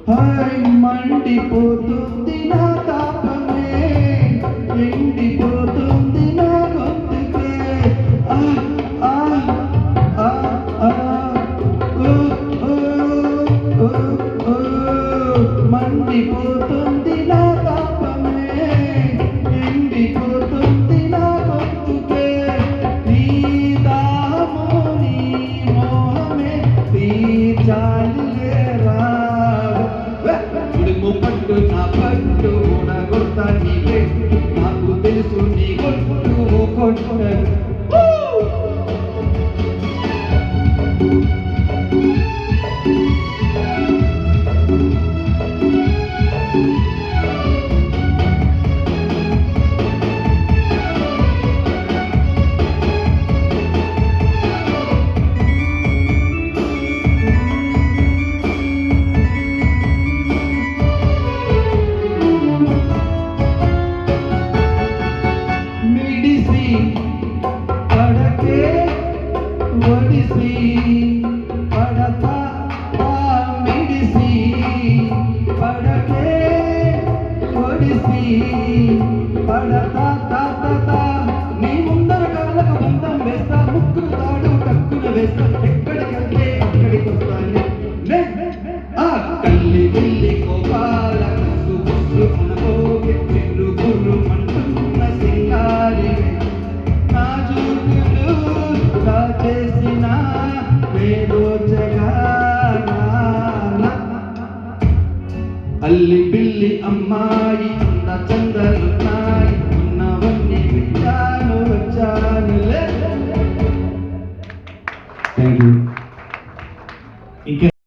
Hi మండిపోతుంది నా తాపమే, ఎండిపోతుంది నా గొంతుకే. ఆ ఆ ఆ ఆ ఓ ఓ ఓ ఓ మండిపోతుంది నా తాపమే, ఎండిపోతుంది నా గొంతుకే. నీ దాహము నీ మోహమే తీర్చాలిలే రావే. ఉడుము పట్టు నా పట్టు ఊడగొట్ట నీ పెట్టు, నాకు తెలుసు నీ కొట్టు కొట్టు. ఒడిసి పడతా మిడిసి పడకే, ఒడిసి పడతా తా. నీ ముందర కాళ్ళకు బంధం వేస్తా, ముక్కులు తాడు టక్కున వేస్తా, ఎక్కడికెళ్తే అక్కడికి వస్తాను. ఆ కల్లి బిల్లి కోపాల కసు బుస్సు అనబోగే చిల్లు గుర్రు మంటున్న సింగారి నా చూపులు చేసిన అల్లి బిల్లి అమ్మాయి అంద చందలున్నాయి, ఉన్నవన్నీ విచ్చాను వచ్చానులే. Thank you. ఇంకా